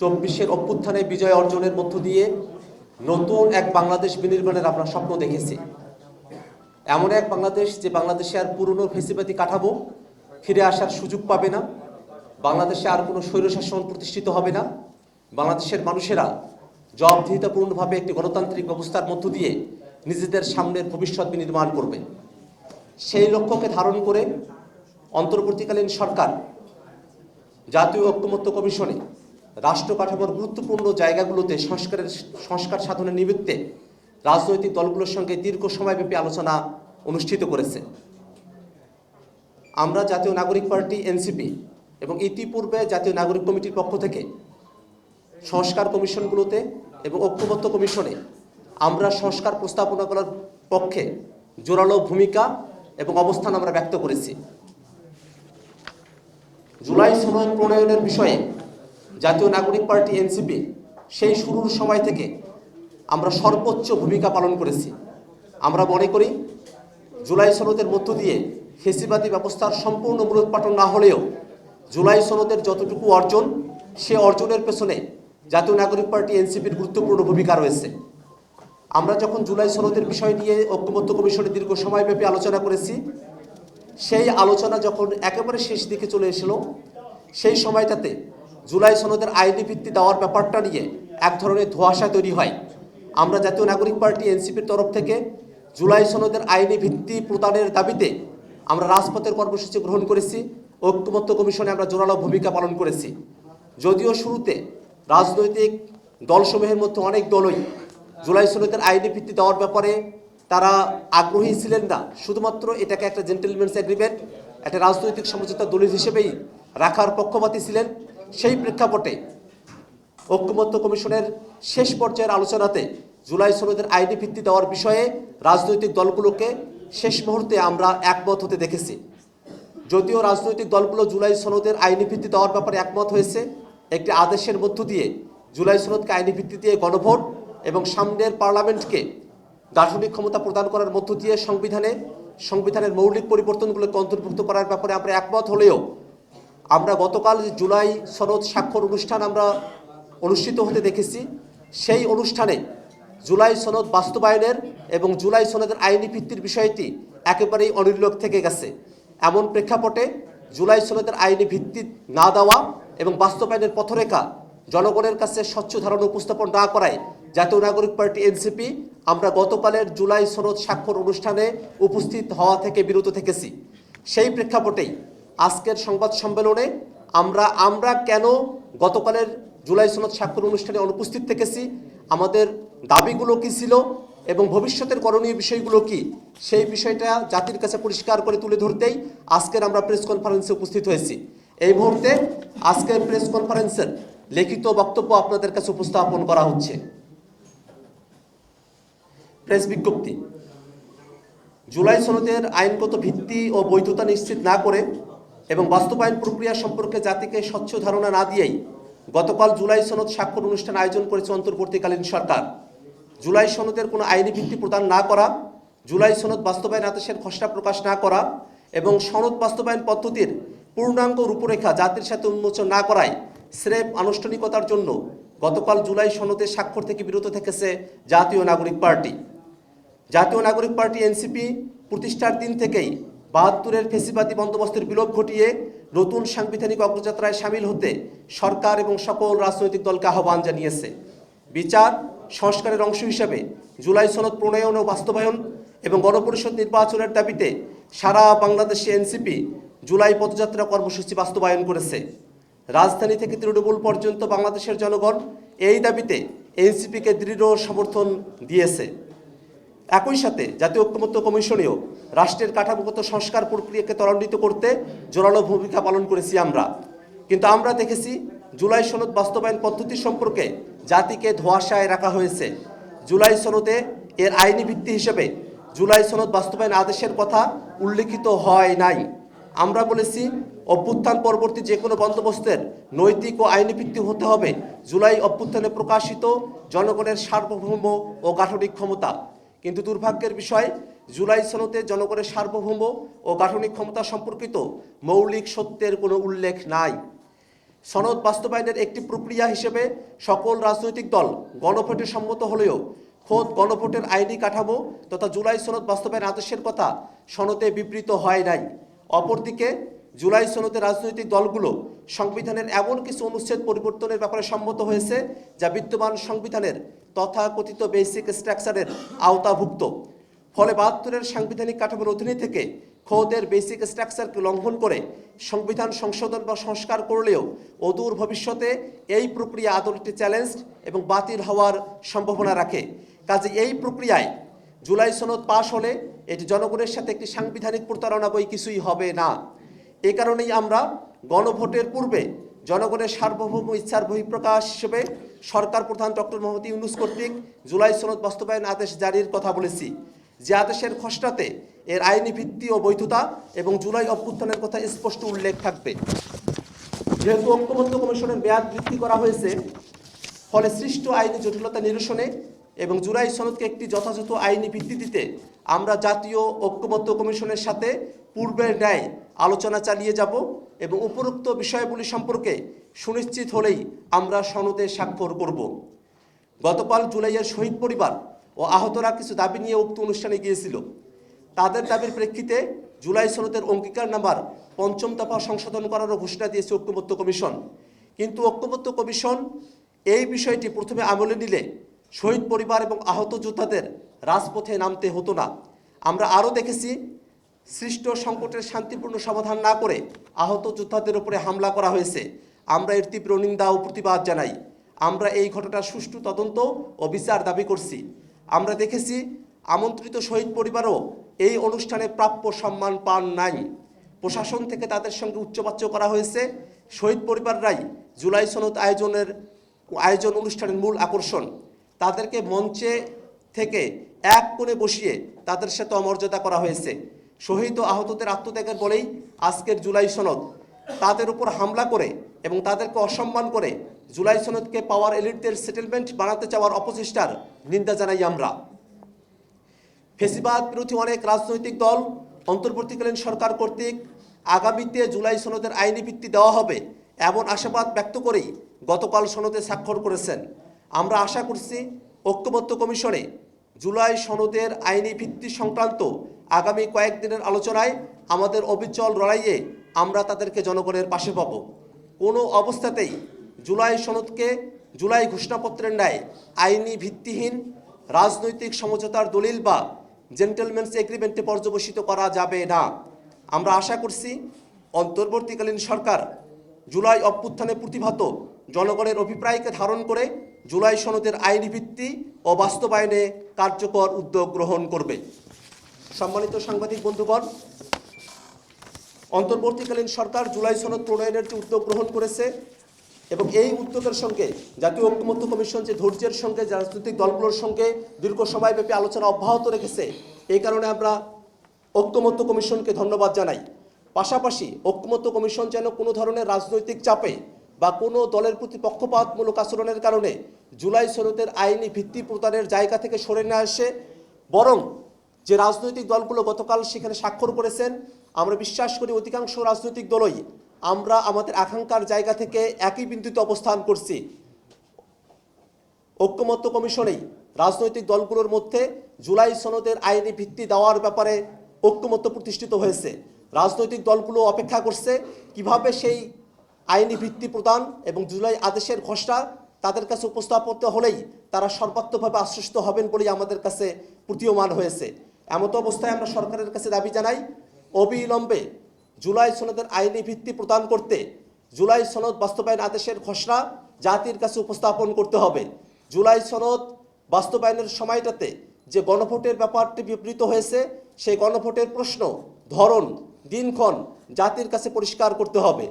24-এর অভ্যুত্থানে বিজয় অর্জনের মধ্য দিয়ে নতুন এক বাংলাদেশ বিনির্মাণের আমরা স্বপ্ন দেখেছি। এমন এক বাংলাদেশ যে বাংলাদেশে আর পুরনো ফেসিবাদী কাঠামো ফিরে আসার সুযোগ পাবে না, বাংলাদেশে আর কোনো স্বৈরশাসন প্রতিষ্ঠিত হবে না, বাংলাদেশের মানুষেরা জবাবদিহিতাপূর্ণভাবে একটি গণতান্ত্রিক ব্যবস্থার মধ্য দিয়ে নিজেদের সামনের ভবিষ্যৎ বিনির্মাণ করবে। সেই লক্ষ্যকে ধারণ করে অন্তর্বর্তীকালীন সরকার জাতীয় ঐক্যমত্য কমিশনে রাষ্ট্র কাঠামোর গুরুত্বপূর্ণ জায়গাগুলোতে সংস্কার সাধনের নিমিত্তে রাজনৈতিক দলগুলোর সঙ্গে দীর্ঘ সময়ব্যাপী আলোচনা অনুষ্ঠিত করেছে। আমরা জাতীয় নাগরিক পার্টি এনসিপি এবং ইতিপূর্বে জাতীয় নাগরিক কমিটির পক্ষ থেকে সংস্কার কমিশনগুলোতে এবং ঐক্যমত্য কমিশনে আমরা সংস্কার প্রস্তাবনা করার পক্ষে জোরালো ভূমিকা এবং অবস্থান আমরা ব্যক্ত করেছি। জুলাই সনদ প্রণয়নের বিষয়ে জাতীয় নাগরিক পার্টি এনসিপি সেই শুরুর সময় থেকে আমরা সর্বোচ্চ ভূমিকা পালন করেছি। আমরা মনে করি জুলাই সনদের মধ্য দিয়ে ফেসিবাদী ব্যবস্থার সম্পূর্ণ মূলোৎপাটন না হলেও জুলাই সনদের যতটুকু অর্জন, সে অর্জনের পেছনে জাতীয় নাগরিক পার্টি এনসিপির গুরুত্বপূর্ণ ভূমিকা রয়েছে। আমরা যখন জুলাই সনদের বিষয় নিয়ে ঐক্যমত্য কমিশনে দীর্ঘ সময়ব্যাপী আলোচনা করেছি, সেই আলোচনা যখন একেবারে শেষ দিকে চলে এসেছিল, সেই সময়টাতে জুলাই সনদের আইনি ভিত্তি দেওয়ার ব্যাপারটা নিয়ে এক ধরনের ধোঁয়াশা তৈরি হয়। আমরা জাতীয় নাগরিক পার্টি এনসিপির তরফ থেকে জুলাই সনদের আইনি ভিত্তি প্রদানের দাবিতে আমরা রাজপথের কর্মসূচি গ্রহণ করেছি। ঐক্যমত্য কমিশনে আমরা জোরালো ভূমিকা পালন করেছি। যদিও শুরুতে রাজনৈতিক দলসমূহের মধ্যে অনেক দলই জুলাই সনদের আইনি ভিত্তি দেওয়ার ব্যাপারে তারা আগ্রহী ছিলেন না, শুধুমাত্র এটাকে একটা জেন্টেলম্যানস এগ্রিমেন্ট, একটা রাজনৈতিক সমঝোতা দলিল হিসেবেই রাখার পক্ষপাতী ছিলেন। সেই প্রেক্ষাপটে ঐক্যমত্য কমিশনের শেষ পর্যায়ের আলোচনাতে জুলাই সনদের আইনি ভিত্তি দেওয়ার বিষয়ে রাজনৈতিক দলগুলোকে শেষ মুহূর্তে আমরা একমত হতে দেখেছি। যদিও রাজনৈতিক দলগুলো জুলাই সনদের আইনি ভিত্তি দেওয়ার ব্যাপারে একমত হয়েছে, একটি আদেশের মধ্য দিয়ে জুলাই সনদকে আইনি ভিত্তি দিয়ে গণভোট এবং সামনের পার্লামেন্টকে দার্শনিক ক্ষমতা প্রদান করার মধ্য দিয়ে সংবিধানের মৌলিক পরিবর্তনগুলোকে অন্তর্ভুক্ত করার ব্যাপারে আমরা একমত হলেও আমরা গতকাল জুলাই সনদ স্বাক্ষর অনুষ্ঠান আমরা অনুষ্ঠিত হতে দেখেছি। সেই অনুষ্ঠানে জুলাই সনদ বাস্তবায়নের এবং জুলাই সনদের আইনি ভিত্তির বিষয়টি একেবারেই অনির্লোক থেকে গেছে। এমন প্রেক্ষাপটে জুলাই সনদের আইনি ভিত্তি না দেওয়া এবং বাস্তবায়নের পথরেখা জনগণের কাছে স্বচ্ছ ধারণা উপস্থাপন না করায় জাতীয় নাগরিক পার্টি এনসিপি আমরা গতকালের জুলাই সনদ স্বাক্ষর অনুষ্ঠানে উপস্থিত হওয়া থেকে বিরত থেকেছি। সেই প্রেক্ষাপটেই আজকের সংবাদ সম্মেলনে আমরা কেন গতকালের জুলাই সনদ স্বাক্ষর অনুষ্ঠানে অনুপস্থিত থেকেছি, আমাদের দাবিগুলো কী ছিল এবং ভবিষ্যতের করণীয় বিষয়গুলো কি, সেই বিষয়টা জাতির কাছে পরিষ্কার করে তুলে ধরতেই আজকের আমরা প্রেস কনফারেন্সে উপস্থিত হয়েছি। এই মুহূর্তে আজকের প্রেস কনফারেন্সের লিখিত বক্তব্য আপনাদের কাছে উপস্থাপন করা হচ্ছে। প্রেস বিজ্ঞপ্তি। জুলাই সনদের আইনগত ভিত্তি ও বৈধতা নিশ্চিত না করে এবং বাস্তবায়ন প্রক্রিয়া সম্পর্কে জাতিকে স্বচ্ছ ধারণা না দিয়েই গতকাল জুলাই সনদ স্বাক্ষর অনুষ্ঠান আয়োজন করেছে অন্তর্বর্তীকালীন সরকার। জুলাই সনদের কোনো আইনি ভিত্তি প্রদান না করা, জুলাই সনদ বাস্তবায়ন আদেশের খসড়া প্রকাশ না করা এবং সনদ বাস্তবায়ন পদ্ধতির পূর্ণাঙ্গ রূপরেখা জাতির সাথে উন্মোচন না করায় স্রেফ আনুষ্ঠানিকতার জন্য গতকাল জুলাই সনদের স্বাক্ষর থেকে বিরত থেকেছে জাতীয় নাগরিক পার্টি। জাতীয় নাগরিক পার্টি এনসিপি প্রতিষ্ঠার দিন থেকেই ৭২-এর ফেসিবাদী বন্দোবস্তের বিলোপ ঘটিয়ে নতুন সাংবিধানিক অগ্রযাত্রায় সামিল হতে সরকার এবং সকল রাজনৈতিক দলকে আহ্বান জানিয়েছে। বিচার সংস্কারের অংশ হিসেবে জুলাই সনদ প্রণয়ন ও বাস্তবায়ন এবং গণপরিষদ নির্বাচনের দাবিতে সারা বাংলাদেশে এনসিপি জুলাই পদযাত্রা কর্মসূচি বাস্তবায়ন করেছে। রাজধানী থেকে তৃণমূল পর্যন্ত বাংলাদেশের জনগণ এই দাবিতে এনসিপিকে দৃঢ় সমর্থন দিয়েছে। একই সাথে জাতীয় ঐক্যমত্য কমিশনেও রাষ্ট্রের কাঠামোগত সংস্কার প্রক্রিয়াকে ত্বরান্বিত করতে জোরালো ভূমিকা পালন করেছি আমরা। কিন্তু আমরা দেখেছি জুলাই সনদ বাস্তবায়ন পদ্ধতি সম্পর্কে জাতিকে ধোঁয়াশায় রাখা হয়েছে। জুলাই সনদে এর আইনি ভিত্তি হিসেবে জুলাই সনদ বাস্তবায়ন আদেশের কথা উল্লেখিত হয় নাই। আমরা বলেছি অভ্যুত্থান পরবর্তী যে কোনো বন্দোবস্তের নৈতিক ও আইনি ভিত্তি হতে হবে জুলাই অভ্যুত্থানে প্রকাশিত জনগণের সার্বভৌম ও গাঠনিক ক্ষমতা। কিন্তু দুর্ভাগ্যের বিষয়, জুলাই সনদে জনগণের সার্বভৌম ও গাঠনিক ক্ষমতা সম্পর্কিত মৌলিক সত্যের কোনো উল্লেখ নাই। সনদ বাস্তবায়নের একটি প্রক্রিয়া হিসেবে সকল রাজনৈতিক দল গণভোটে সম্মত হলেও খোদ গণভোটের আইনি কাঠামো তথা জুলাই সনদ বাস্তবায়ন আদেশের কথা সনদে বিবৃত হয় নাই। অপরদিকে জুলাই সনদে রাজনৈতিক দলগুলো সংবিধানের এমন কিছু অনুচ্ছেদ পরিবর্তনের ব্যাপারে সম্মত হয়েছে যা বিদ্যমান সংবিধানের তথাকথিত বেসিক স্ট্রাকচারের আওতাভুক্ত। ফলে ৭২-এর সাংবিধানিক কাঠামোর অধীনে থেকে খোদের বেসিক স্ট্রাকচারকে লঙ্ঘন করে সংবিধান সংশোধন বা সংস্কার করলেও অদূর ভবিষ্যতে এই প্রক্রিয়া আদালতে চ্যালেঞ্জ এবং বাতিল হওয়ার সম্ভাবনা রাখে। কাজে এই প্রক্রিয়ায় জুলাই সনদ পাশ হলে এটি জনগণের সাথে একটি সাংবিধানিক প্রতারণা বই কিছুই হবে না। এ কারণেই আমরা গণভোটের পূর্বে জনগণের সার্বভৌম ইচ্ছার বহিঃপ্রকাশ হিসেবে সরকার প্রধান ডক্টর মোহাম্মদ ইউনূস কর্তৃক জুলাই সনদ বাস্তবায়ন আদেশ জারির কথা বলেছি, যে আদেশের খসড়াতে এর আইনি ভিত্তি ও বৈধতা এবং জুলাই অভ্যুত্থানের কথা স্পষ্ট উল্লেখ থাকবে। যেহেতু ঐক্যমত্য কমিশনের মেয়াদ বৃদ্ধি করা হয়েছে, ফলে সৃষ্ট আইনি জটিলতা নিরসনে এবং জুলাই সনদকে একটি যথাযথ আইনি ভিত্তি দিতে আমরা জাতীয় ঐক্যমত্য কমিশনের সাথে পূর্বের ন্যায় আলোচনা চালিয়ে যাব এবং উপরোক্ত বিষয়গুলি সম্পর্কে সুনিশ্চিত হলেই আমরা সনদে স্বাক্ষর করব। গতকাল জুলাইয়ের শহীদ পরিবার ও আহতরা কিছু দাবি নিয়ে উক্ত অনুষ্ঠানে গিয়েছিল। তাদের দাবির প্রেক্ষিতে জুলাই সনদের অঙ্গীকার নাম্বার ৫ম দফা সংশোধন করারও ঘোষণা দিয়েছে ঐক্যমত্য কমিশন। কিন্তু ঐক্যমত্য কমিশন এই বিষয়টি প্রথমে আমলে নিলে শহীদ পরিবার এবং আহত যোদ্ধাদের রাজপথে নামতে হতো না। আমরা আরও দেখেছি, সৃষ্ট সংকটের শান্তিপূর্ণ সমাধান না করে আহত যোদ্ধাদের উপরে হামলা করা হয়েছে। আমরা এর তীব্র নিন্দা ও প্রতিবাদ জানাই। আমরা এই ঘটনার সুষ্ঠু তদন্ত ও বিচার দাবি করছি। আমরা দেখেছি আমন্ত্রিত শহীদ পরিবারও এই অনুষ্ঠানে প্রাপ্য সম্মান পান নাই। প্রশাসন থেকে তাদের সঙ্গে উচ্চবাচ্য করা হয়েছে। শহীদ পরিবাররাই জুলাই সনদ আয়োজন অনুষ্ঠানের মূল আকর্ষণ। তাদেরকে মঞ্চে থেকে এক কোণে বসিয়ে তাদের সাথে অমর্যাদা করা হয়েছে। শহীদ ও আহতদের আত্মত্যাগের বলেই আজকের জুলাই সনদ। তাদের উপর হামলা করে এবং তাদেরকে অসম্মান করে জুলাই সনদকে পাওয়ার এলিটদের সেটেলমেন্ট বানাতে চাওয়ার অপচেষ্টার নিন্দা জানাই আমরা। ফেসিবাদ বিরোধী অনেক রাজনৈতিক দল অন্তর্বর্তীকালীন সরকার কর্তৃক আগামীতে জুলাই সনদের আইনি ভিত্তি দেওয়া হবে এমন আশাবাদ ব্যক্ত করেই গতকাল সনদে স্বাক্ষর করেছেন। আমরা আশা করছি ঐক্যমত্য কমিশনে জুলাই সনদের আইনি ভিত্তি সংক্রান্ত আগামী কয়েকদিনের আলোচনায় আমাদের অবিচল লড়াইয়ে আমরা তাদেরকে জনগণের পাশে পাব। কোনো অবস্থাতেই জুলাই সনদকে জুলাই ঘোষণাপত্রের ন্যায় আইনি ভিত্তিহীন রাজনৈতিক সমঝোতার দলিল বা জেন্টলম্যানস এগ্রিমেন্টে পর্যবসিত করা যাবে না। আমরা আশা করছি অন্তর্বর্তীকালীন সরকার জুলাই অভ্যুত্থানে প্রতিভাত জনগণের অভিপ্রায়কে ধারণ করে জুলাই সনদের আইনি ভিত্তি ও বাস্তবায়নে কার্যকর উদ্যোগ গ্রহণ করবে। সম্মানিত সাংবাদিক বন্ধুগণ, অন্তর্বর্তীকালীন সরকার জুলাই সনদ প্রণয়নের যে উদ্যোগ গ্রহণ করেছে এবং এই উদ্যোগের সঙ্গে জাতীয় ঐক্যমত্য কমিশন যে ধৈর্যের সঙ্গে রাজনৈতিক দলগুলোর সঙ্গে দীর্ঘ সময়ব্যাপী আলোচনা অব্যাহত রেখেছে, এই কারণে আমরা ঐক্যমত্য কমিশনকে ধন্যবাদ জানাই। পাশাপাশি ঐক্যমত্য কমিশন যেন কোনো ধরনের রাজনৈতিক চাপে বা কোনো দলের প্রতি পক্ষপাতমূলক আচরণের কারণে জুলাই সনদের আইনি ভিত্তি প্রদানের জায়গা থেকে সরে না আসে, বরং যে রাজনৈতিক দলগুলো গতকাল সেখানে স্বাক্ষর করেছেন, আমরা বিশ্বাস করি অধিকাংশ রাজনৈতিক দলই আমরা আমাদের আকাঙ্ক্ষার জায়গা থেকে একই বিন্দুতে অবস্থান করছি। ঐক্যমত্য কমিশনেই রাজনৈতিক দলগুলোর মধ্যে জুলাই সনদের আইনি ভিত্তি দেওয়ার ব্যাপারে ঐক্যমত্য প্রতিষ্ঠিত হয়েছে। রাজনৈতিক দলগুলো অপেক্ষা করছে কিভাবে সেই আইনি ভিত্তি প্রদান এবং জুলাই আদেশের খসড়া তাদের কাছে উপস্থাপিত হলেই তারা সর্বাত্মকভাবে আশ্বস্ত হবেন বলেই আমাদের কাছে প্রতীয়মান হয়েছে। এমত অবস্থায় আমরা সরকারের কাছে দাবি জানাই, অবিলম্বে জুলাই সনদের আইনি ভিত্তি প্রদান করতে জুলাই সনদ বাস্তবায়ন আদেশের খসড়া জাতির কাছে উপস্থাপন করতে হবে। জুলাই সনদ বাস্তবায়নের সময়টাতে যে গণভোটের ব্যাপারটি বিবৃত হয়েছে, সেই গণভোটের প্রশ্ন, ধরন, দিনক্ষণ জাতির কাছে পরিষ্কার করতে হবে।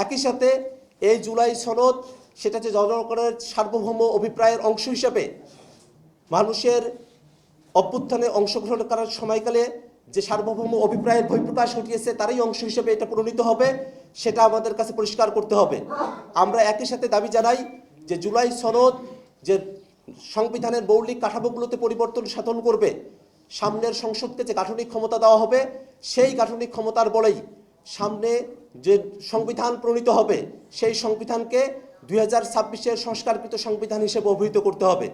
একই সাথে এই জুলাই সনদ সেটা যে জনগণের সার্বভৌম অভিপ্রায়ের অংশ হিসাবে মানুষের অভ্যুত্থানে অংশগ্রহণ করার সময়কালে যে সার্বভৌম অভিপ্রায়ের বহিঃপ্রকাশ ঘটিয়েছে তারই অংশ হিসেবে এটা প্রণীত হবে, সেটা আমাদের কাছে পরিষ্কার করতে হবে। আমরা একই সাথে দাবি জানাই যে জুলাই সনদ যে সংবিধানের মৌলিক কাঠামোগুলোতে পরিবর্তন সাধন করবে, সামনের সংসদকে যে গাঠনিক ক্ষমতা দেওয়া হবে, সেই গাঠনিক ক্ষমতার বলেই সামনে যে সংবিধান প্রণীত হবে সেই সংবিধানকে 2026-এর সংস্কারকৃত সংবিধান হিসেবে অভিহিত করতে হবে।